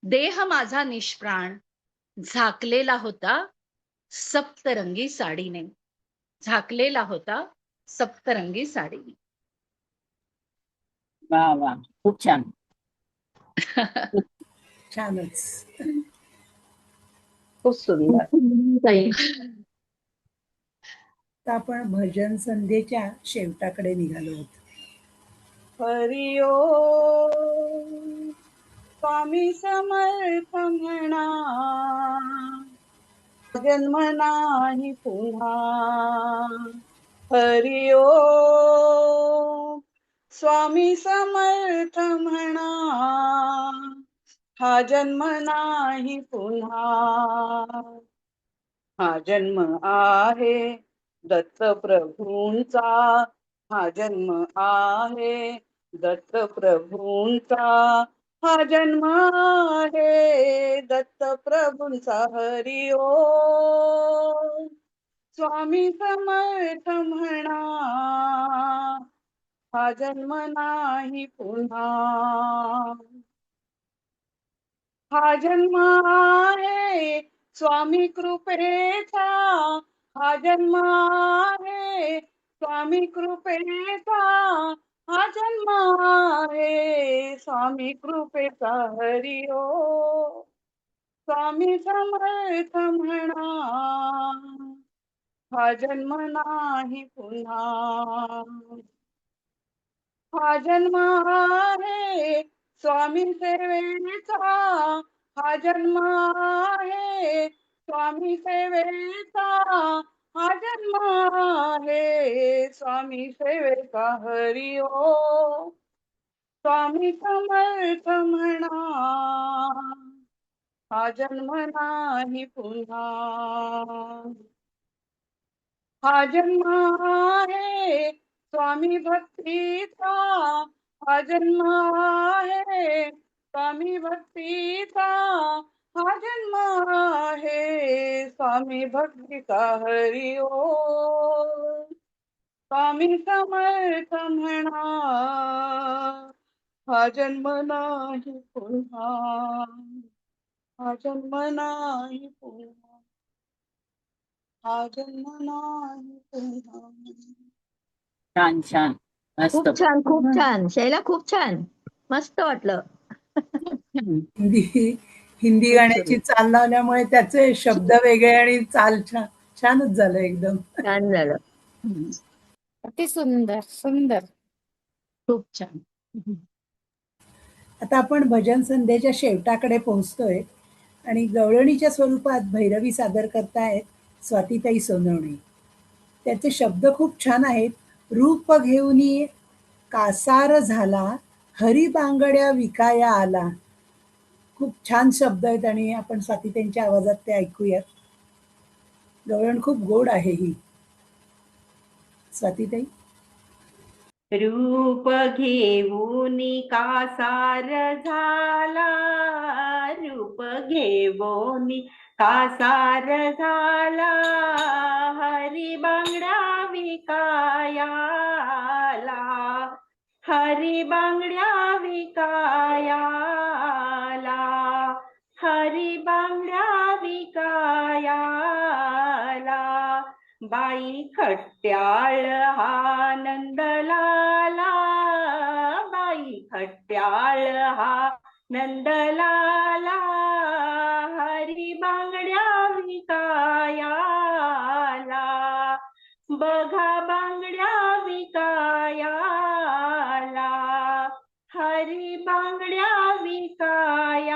देह माझा निष्प्राण झाकलेला होता सप्तरंगी साडीने, झाकलेला होता सप्तरंगी साडीने. वा वा, खूप छान. छानच. खूप सुंदर. ताई. तर आपण भजन संध्येच्या शेवटाकडे निघालो आहोत. हरी ओम स्वामी समर्थ म्हणा, जन्म नाही पुन्हा. हरी ओम स्वामी समर्थ म्हणा, हा जन्म नाही पुन्हा. हा जन्म आहे दत्त प्रभूंचा, हा जन्म आहे दत्त प्रभूंचा, हा जन्म आहे दत्त प्रभूंचा. हरी ओम स्वामी समर्थ म्हणा, हा जन्म नाही पुन्हा. हा जन्म आहे स्वामी कृपेचा, हा जन्म आहे स्वामी कृपेचा, हा जन्म आहे स्वामी कृपेचा. हरी ओम स्वामी समर्थ म्हणा, हा जन्म नाही पुन्हा. हा जन्म आहे स्वामी सेवेचा, हा जन्म आहे स्वामी सेवेचा, हा जन्म आहे स्वामी सेवेचा. हरी ओम स्वामी समर्थ म्हणा, हा जन्म नाही पुन्हा. हा जन्म आहे स्वामी भक्तीचा, हा जन्म आहे स्वामी भक्तीचा, हा जन्म आहे स्वामी भक्तीचा. हरी ओम स्वामी समर्थ म्हणा, हा जन्म नाही पुन्हा. हा जन्म नाही पुन्हा, हा जन्म नाही पुन्हा. छान छान, मस्त. खूप छान, खूप छान. शैला, खूप छान. मस्त वाटलं. हिंदी हिंदी खूप गाण्याची चाल लावल्यामुळे त्याचे शब्द वेगळे आणि चाल छान, छानच झालं एकदम. छान झालं. अति सुंदर सुंदर. खूप छान. आता आपण भजन संध्येच्या शेवटाकडे पोहोचतोय आणि गवळणीच्या स्वरूपात भैरवी सादर करतायत स्वातीताई सोनवणे. त्याचे शब्द खूप छान आहेत. रूप घेऊनी कासार झाला, हरी बांगड्या विकाया आला. खूप छान शब्द आहेत आणि आपण स्वातीताईंच्या आवाजात ते ऐकूयात. गवळण खूप गोड आहे ही. स्वातीताई. रूप घेऊन कासार झाला, रूप घेऊन कासार झाला, हरी बांगड्या विकायाला, हरी बांगड्या विकायाला, हरी बांगड्या विकायाला. बाई खट्याळ हा नंदलाला, बाई खट्याळ हा नंदलाला, हरी बांगड्या विकायाला. बघा बांगड्या विकायाला, हरी बांगड्या विकायाला.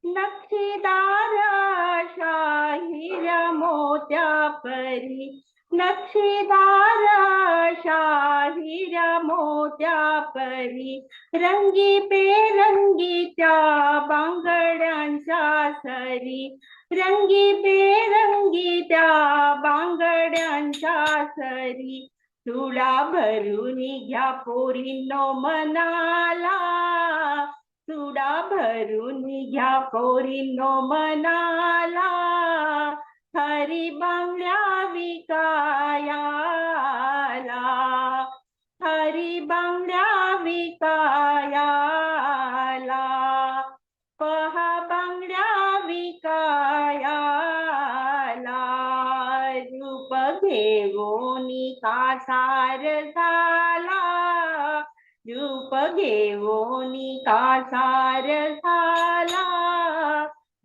नक्षीदार शाहिऱ्या मोत्या परी, नक्षीदार शाहिऱ्या मोत्या परी, रंगी बेरंगी त्या बांगड्यांच्या सरी, रंगी बेरंगी त्या बांगड्यांच्या सरी. तुला भरून घ्या पोरींनो मनाला, सुडा भरून घ्या पोरींनो मनाला, हरी बांगड्या विकायाला, हरी बांगड्या विकायाला, पहा बांगड्या विकायाला, रूप घेऊनी कासार झाला, रूप घेऊनी कासार झाला,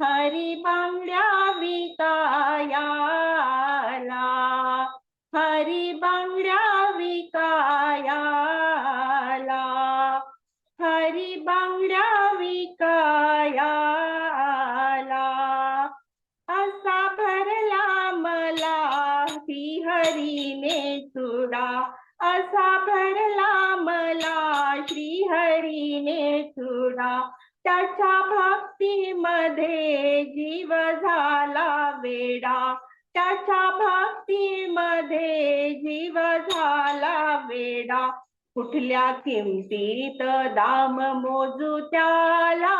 हरी बांगड्या विकायाला, हरी बांगड्या विकायाला, हरी बांगड्या विकायाला, असा भरला मला श्रीहरीने चुडा, असा भरला मला श्रीहरीने चुडा, त्याच्या भक्तीमध्ये जीव झाला वेडा, त्याच्या भक्तीमध्ये जीव झाला वेडा, कुठल्या किमतीत दाम मोजू त्याला,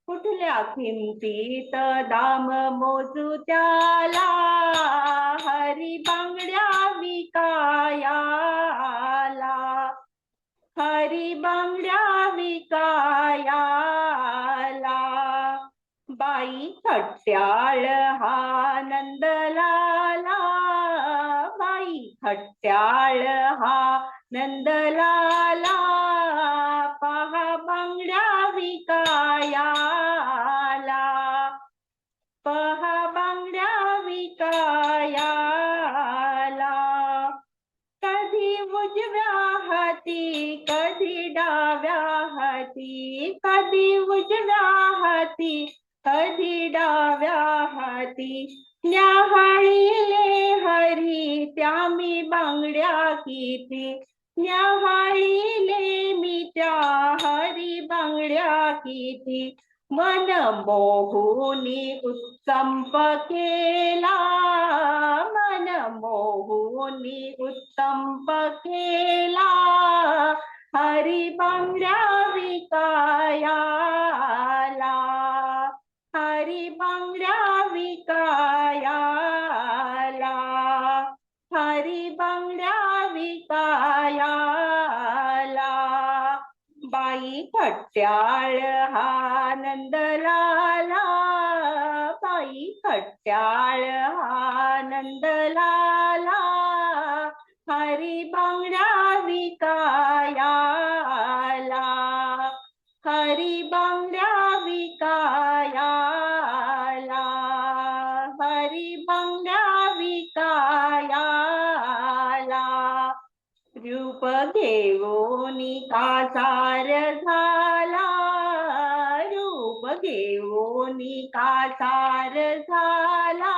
कुठल्या किमतीत दाम मोजू त्याला, हरी बांगड्या विकायाला, हरी बांगड्या विकायाला, बाई खट्याळ हा नंदलाला, बाई खट्याळ हा नंदलाला, पहा बांगड्या विकायाला, पहा बांगड्या विकायाला, कधी उजव्या हाती कधी डाव्या हाती, कधी उजव्या हाती कधी डाव्या हाती, न्याहाळीले हरी त्या मी बांगड्या किती, न्याहाळीले मी त्या हरी बांगड्या किती, मन मोहुनी उत्संप केला, मन मोहुनी उत्संप केला, हरी बांगड्या विकायाला, हरी बांगड्या विकायाला, हरी बांगड्या विकायाला, बाई खट्याळ हा नंदलाला, बाई खट्याळ हा नंदलाला, हरी बांगड्या विकायाला, हरी बांगड्या विकायाला, हरी बांगड्या विकायाला, रूप घेऊनी कासार झाला, रूप घेऊनी कासार झाला,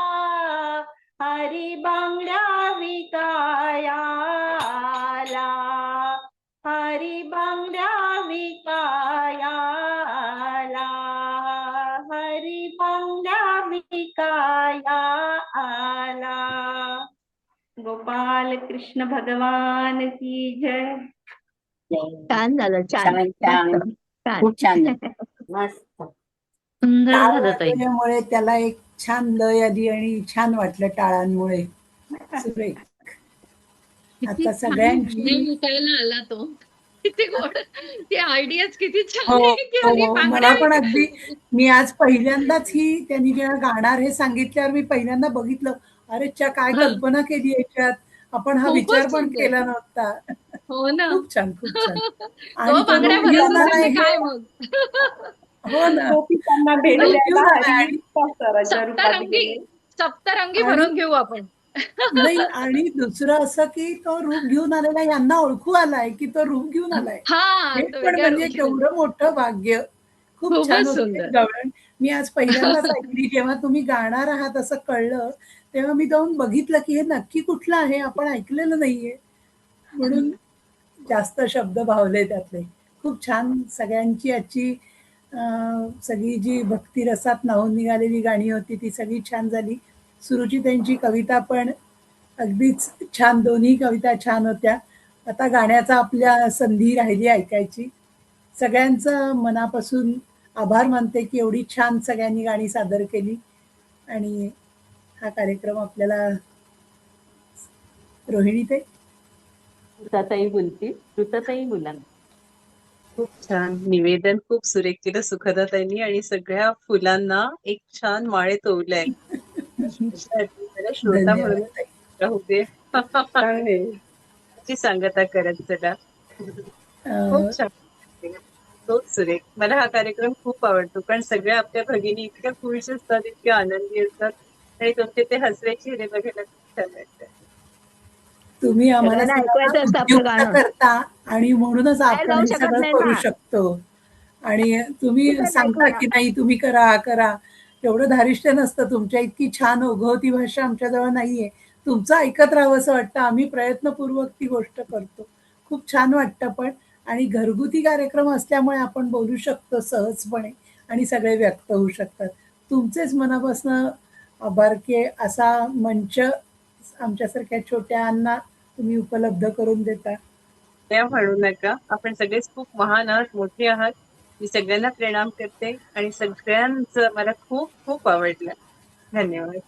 हरी बांगड्या विकायाला, हरी बांगड्या विकायाला, हरी बांगड्या विकायाला. गोपाल कृष्ण भगवान की जय. छान झालं, छान छान छान मस्त, छान. खूप छान मस्त सुंदर टाळ झालं ताई. वाजवल्यामुळे त्याला एक छान लय आली आणि छान वाटलं टाळांमुळे. सुरेख. किती आता छान सगळ्यांची विकायला आला तो. किती गोड, ती आयडियाच किती छान हो आहे की हरी हो बांगड्या मला पण अगदी विकायला. मी आज पहिल्यांदाच ही त्यांनी जेव्हा गाणार हे सांगितल्यावर मी पहिल्यांदा बघितलं, अरे च्या काय कल्पना केली याच्यात, आपण हा खूपच विचार पण सुंदर. केला नव्हता. हो ना. खूप छान खूप छान. आणि तो तो बांगड्या रूप घेऊन भरवतो आलाय म्हणजे हे काय मग. हो ना गोपिकांना रूप घेऊन भेटल्याला आलाय हरी आणि सराच्या रूपात सप्तरंगी गेले. सप्तरंगी आणि भरून घेऊ आपण. नाही आणि दुसरं असं की तो रूप घेऊन आलेला यांना ओळखू आलाय की तो रूप घेऊन आलाय. हा, हे तो पण वेगळ्या म्हणजे रूपात. केवढं मोठं भाग्य. खूप छान खूपच होते सुंदर. गवळण. मी आज पहिल्यांदाच ऐकली जेव्हा तुम्ही गाणार आहात असं कळलं, तेव्हा मी जाऊन बघितलं की हे नक्की कुठलं आहे, आपण ऐकलेलं नाहीये. म्हणून जास्त शब्द भावले त्यातले. खूप छान सगळ्यांची आजची सगळी जी भक्तिरसात न्हाऊन निघालेली गाणी होती ती सगळी छान झाली. सुरुची त्यांची कविता पण अगदीच छान, दोन्ही कविता छान होत्या. आता गाण्याचा आपल्या संधी राहिली ऐकायची. सगळ्यांचं मनापासून आभार मानते की एवढी छान सगळ्यांनी गाणी सादर केली आणि हा कार्यक्रम आपल्याला रोहिणी ते ऋताताई बोलतील. ऋताताई बोला ना. खूप छान निवेदन खूप सुरेख केलं सुखदाताईंनी आणि सगळ्या फुलांना एक छान माळे तोडलाय. मला श्रोता धन्यवाद म्हणून ताई. राहू दे. ची सांगता करत चला. अं, खूप छान केलं. खूप सुरेख. मला हा कार्यक्रम खूप आवडतो कारण सगळ्या आपल्या भगिनी इतक्या खुश असतात, इतक्या आनंदी असतात आणि तुमचे ते हसरे चेहरे बघायला खूप छान वाटतं. तुम्ही आम्हाला सगळ्यांना सगळ्यांना ऐकवायचं असतं आपलं उद्युक्त गाणं. करता आणि म्हणूनच बाहेर आपण जाऊ हे शकत सगळं नाही करू ना. शकतो. आणि तुम्ही कुठे सांगता ऐकवणार? की नाही तुम्ही करा करा, एवढं धारिष्ट्य नसतं. तुमच्या इतकी छान ओघवती भाषा आमच्याजवळ नाहीये. तुमचं ऐकत राहावं असं वाटतं. आम्ही प्रयत्नपूर्वक ती गोष्ट करतो. खूप छान वाटतं पण. आणि घरगुती कार्यक्रम असल्यामुळे आपण बोलू शकतो सहजपणे आणि सगळे व्यक्त होऊ शकतात. तुमचेच मनापासून आभार की असा मंच आमच्यासारख्या छोट्यांना तुम्ही उपलब्ध करून देता. त्या म्हणू नका. आपण सगळेच खूप महान आहात, मोठे आहात. मी सगळ्यांना प्रणाम करते आणि सगळ्यांचं मला खूप खूप आवडलं. धन्यवाद.